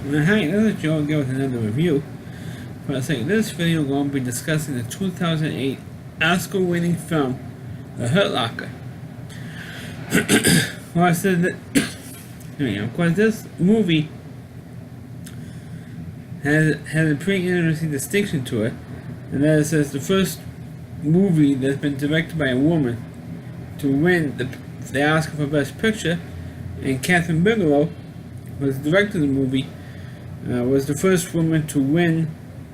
Hi, this is Joe again with another review. For in this video, we're going to be discussing the 2008 Oscar-winning film, The Hurt Locker. Well, I said that, of course, this movie has a pretty interesting distinction to it, and that is it's the first movie that's been directed by a woman to win the Oscar for Best Picture, and Kathryn Bigelow was the director of the movie. Was the first woman to win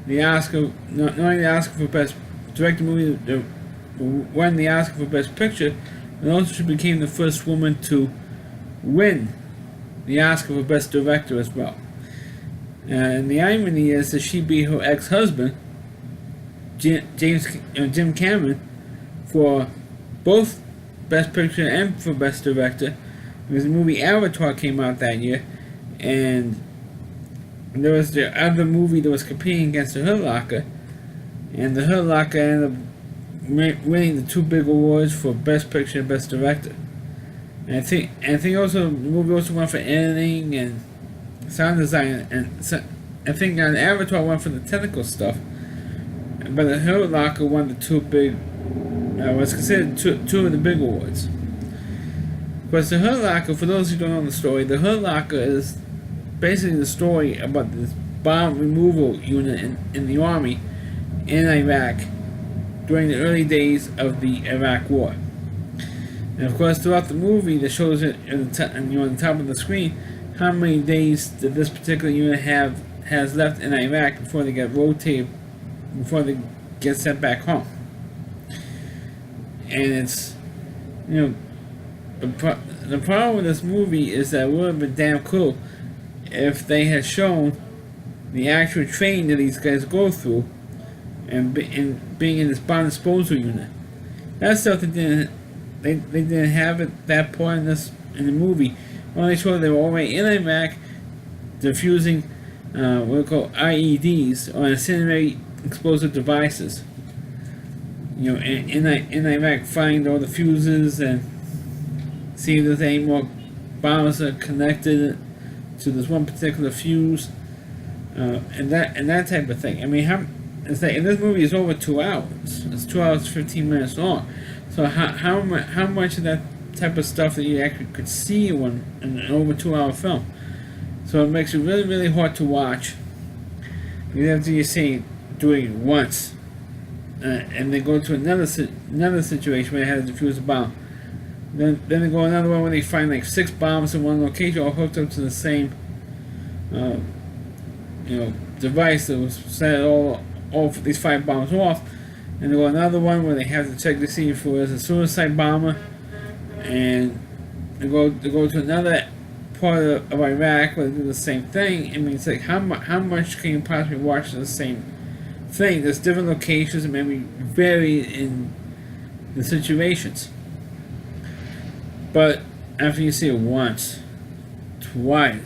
the Oscar, not only the Oscar for Best Director movie, won the Oscar for Best Picture, but also she became the first woman to win the Oscar for Best Director as well. And the irony is that she beat her ex-husband, Jim Cameron, for both Best Picture and for Best Director, because the movie Avatar came out that year, and there was the other movie that was competing against The Hurt Locker, and The Hurt Locker ended up winning the two big awards for Best Picture and Best Director. And I think also the movie also won for editing and sound design, and I think Avatar won for the technical stuff, but The Hurt Locker won the two big, was considered two of the big awards. Of course, The Hurt Locker, for those who don't know the story, The Hurt Locker is basically the story about this bomb removal unit in the army in Iraq during the early days of the Iraq War. And of course, throughout the movie, that shows it on the top of the screen how many days that this particular unit has left in Iraq before they get rotated, before they get sent back home. And it's, the problem with this movie is that it would have been damn cool if they had shown the actual training that these guys go through and being in this bomb disposal unit. That stuff they didn't have at that point in the movie. When they showed they were already in Iraq defusing what we call IEDs, or incendiary explosive devices. In Iraq, find all the fuses and see if there's any more bombs that are connected to this one particular fuse, and that type of thing. I mean, and this movie is over 2 hours. It's 2 hours 15 minutes long. So how much of that type of stuff that you actually could see in an over 2 hour film? So it makes it really, really hard to watch. After you see doing it once, and then go to another situation where they had to defuse a bomb. Then they go another one where they find like 6 bombs in one location, all hooked up to the same, device that was set all these 5 bombs off. And they go another one where they have to check to see if it was a suicide bomber. And they go to another part of Iraq where they do the same thing. I mean, it's like how much can you possibly watch the same thing? There's different locations and maybe vary in the situations. But after you see it once, twice,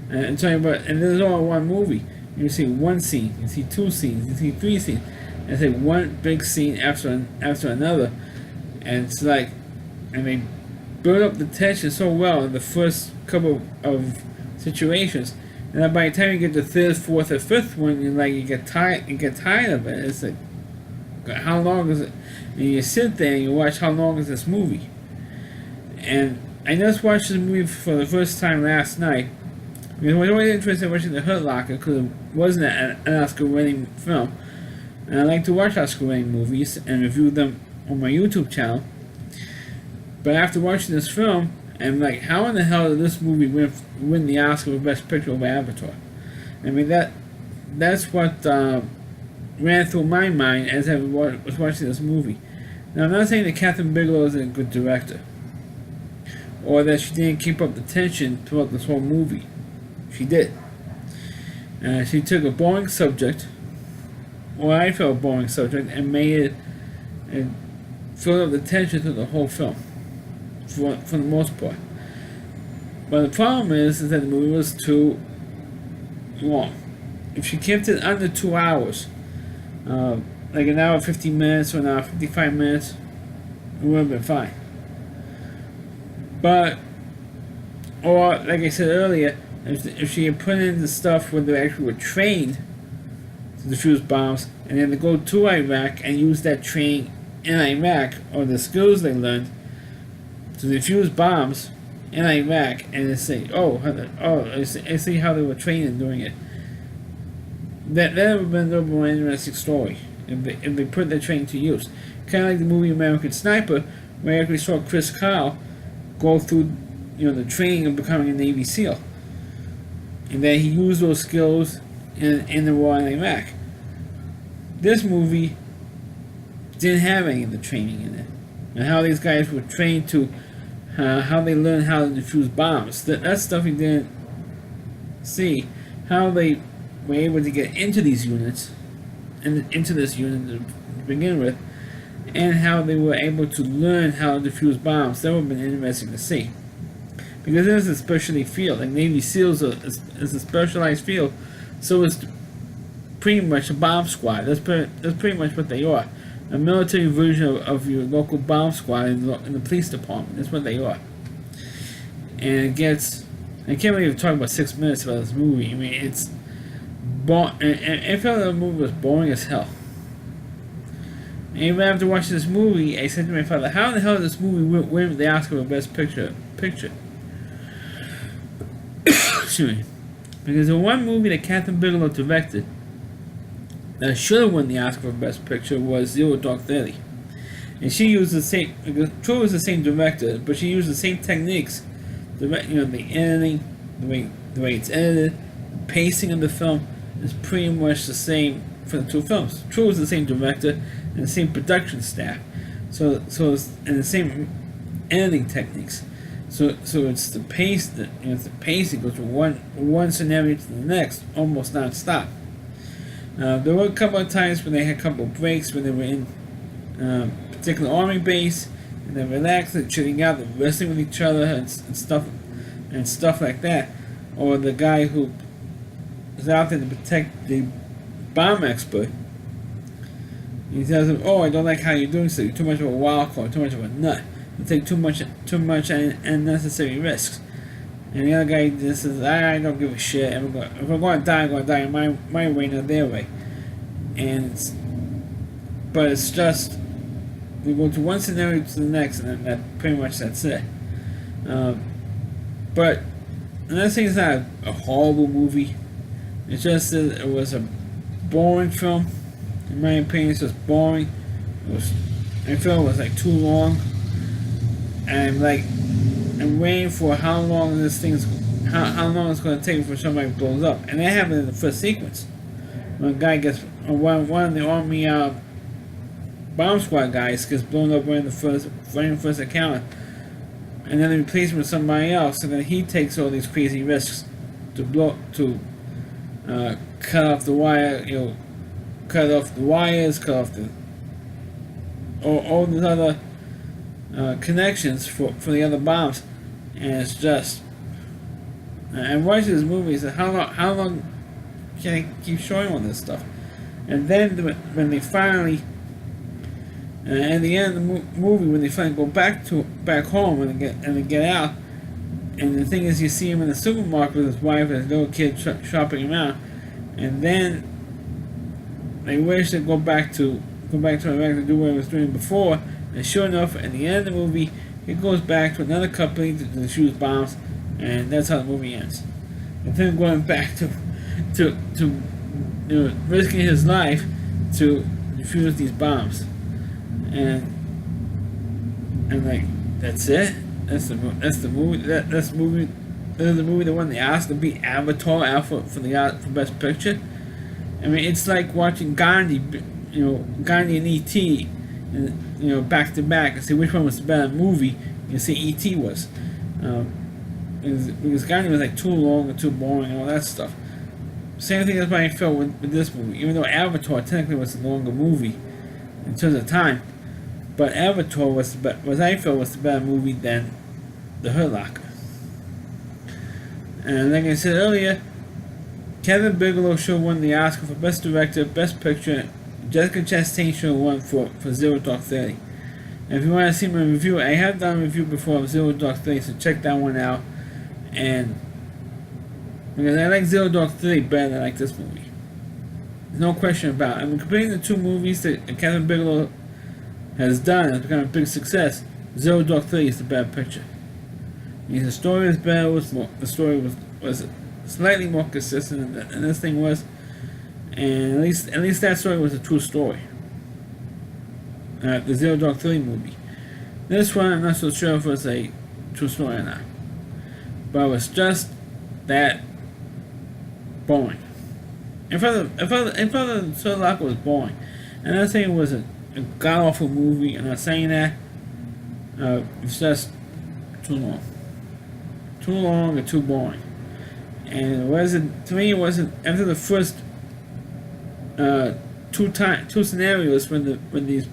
and tell you about, and this is all one movie. You see one scene, you see 2 scenes, you see 3 scenes, and it's like one big scene after another, and it's like, and they build up the tension so well in the first couple of situations, and then by the time you get to the 3rd, 4th, or 5th one, you get tired of it. It's like, how long is it? And you sit there and you watch how long is this movie. And I just watched this movie for the first time last night. I was always interested in watching The Hurt Locker because it wasn't an Oscar-winning film. And I like to watch Oscar-winning movies and review them on my YouTube channel. But after watching this film, I'm like, how in the hell did this movie win the Oscar for Best Picture over Avatar? I mean, that's what ran through my mind as I was watching this movie. Now, I'm not saying that Kathryn Bigelow is a good director, or that she didn't keep up the tension throughout this whole movie. She did. She took a boring subject, or I felt a boring subject, and made it, and filled up the tension through the whole film, for the most part. But the problem is that the movie was too long. If she kept it under 2 hours, like an hour 15 minutes or an hour 55 minutes, it would have been fine. But, or like I said earlier, if she had put in the stuff where they actually were trained to defuse bombs, and then to go to Iraq and use that training in Iraq, or the skills they learned to defuse bombs in Iraq, and to say, I see how they were trained in doing it. That would have been a little more interesting story if they put their training to use. Kind of like the movie American Sniper, where I actually saw Chris Kyle go through, the training of becoming a Navy SEAL, and that he used those skills in the war in Iraq. This movie didn't have any of the training in it, and how these guys were trained to, how they learned how to defuse bombs. That stuff you didn't see. How they were able to get into these units, and into this unit to begin with, and how they were able to learn how to defuse bombs. That would have been interesting to see, because it is a specialty field. Like Navy SEALs is a specialized field, so it's pretty much a bomb squad. That's pretty much what they are. A military version of your local bomb squad in the police department. That's what they are. And I can't believe we're talking about 6 minutes about this movie. I mean, it's I felt the movie was boring as hell. And even after watching this movie, I said to my father, how the hell did this movie win the Oscar for Best Picture? Excuse me. Because the one movie that Kathryn Bigelow directed that should have won the Oscar for Best Picture was Zero Dark 30. And she used the same, True was the same director, but she used the same techniques. The editing, the way it's edited, the pacing of the film is pretty much the same for the two films. True was the same director and the same production staff, so it's, and the same editing techniques. So it's the pace it's the pacing goes from one scenario to the next, almost non-stop. There were a couple of times when they had a couple of breaks when they were in a particular army base, and they're relaxing, chilling out, they're wrestling with each other and stuff like that. Or the guy who is out there to protect the bomb expert, he tells him, "Oh, I don't like how you're doing so. You're too much of a wild card, too much of a nut. You take too much unnecessary risks." And the other guy just says, "I don't give a shit. If I'm going to die, I'm going to die in my way, not their way." But it's just, we go to one scenario to the next, and then that's it. But I'm not saying it's not a horrible movie. It's just that it was a boring film. In my opinion, it's just boring. I felt it was like too long. And I'm waiting for how long it's going to take before somebody blows up. And that happened in the first sequence. When a guy one of the army bomb squad guys gets blown up right in the first encounter. And then they replace him with somebody else, and then he takes all these crazy risks to cut off the wire, cut off the wires, cut off all these other connections for the other bombs. And it's just, and watching this movie, is how long can I keep showing all this stuff? And then when they finally, at the end of the movie, when they finally go back home and they get out, and the thing is, you see him in the supermarket with his wife and his little kid shopping around, and then they wish to go back to Iraq to do what he was doing before. And sure enough, at the end of the movie, he goes back to another company to defuse bombs, and that's how the movie ends. And then going back to risking his life to defuse these bombs, and like, that's it. That's the movie. That's the movie that won the Oscar, beat Avatar out for Best Picture. I mean, it's like watching Gandhi and E.T. Back to back, and see which one was the better movie. You see, E.T. was, because Gandhi was like too long and too boring and all that stuff. Same thing as what I felt with this movie, even though Avatar technically was a longer movie in terms of time, but Avatar was I felt was the better movie than The Hurt Locker. And like I said earlier, Kathryn Bigelow should have won the Oscar for Best Director, Best Picture. Jessica Chastain should have won for Zero Dark 30. And if you want to see my review, I have done a review before of Zero Dark 30, so check that one out. And Because I like Zero Dark 30 better than I like this movie. There's no question about it. I mean, comparing the two movies that Catherine Bigelow has done, has become a big success. Zero Dark 30 is the better picture. I mean, the story is better. The story was slightly more consistent than this thing was, and at least that story was a true story. The Zero Dark 30 movie. This one, I'm not so sure if it was a true story or not, but it was just that boring. In front of Hurt Locker was boring. And I'm not saying it was a god awful movie. I'm not saying that. It's just too long and too boring. And it wasn't, to me, it wasn't after the first two scenarios when these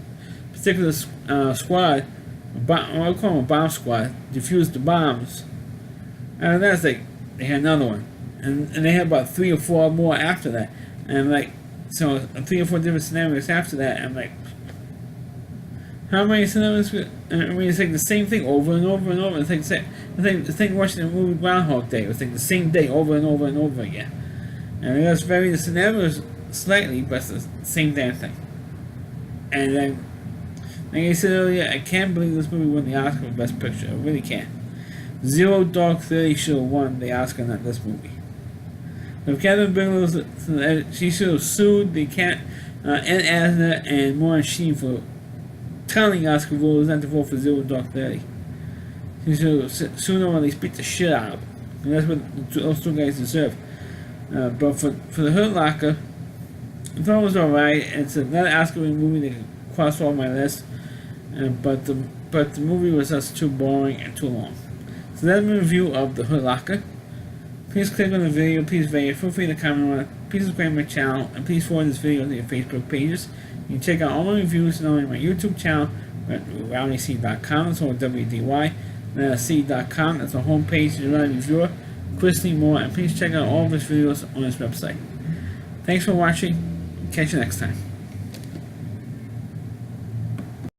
particular squad, I'll call them a bomb squad, defused the bombs. And that's like they had another one. And they had about 3 or 4 more after that. And like, so 3 or 4 different scenarios after that. I'm like, how many scenarios? I mean, it's like the same thing over and over and over. It's like the thing watching the movie Groundhog Day. It was like the same day over and over and over again. And it was vary the scenarios slightly, but it's the same damn thing. And then, like I said earlier, I can't believe this movie won the Oscar for Best Picture. I really can't. Zero Dark 30 should have won the Oscar, not this movie. If Catherine Bigelow, she should have sued the Ann Asner and Maureen Sheen for telling Oscar voters not to vote for Zero Dark 30. She should have sued them, or at least beat the shit out of them. And that's what those two guys deserve. But for the Hurt Locker, I thought it was alright. It's another Oscar-winning movie that could cross off my list. But the movie was just too boring and too long. So that's my review of the Hurt Locker. Please click on the video, please feel free to comment on it, please subscribe to my channel, and please forward this video to your Facebook pages. You can check out all my reviews not only on my YouTube channel, but at RowdyC.com, that's all WDY, and at C.com, that's our homepage, the Rowdy Reviewer, Chris Lee Moore, and please check out all of his videos on his website. Thanks for watching, catch you next time.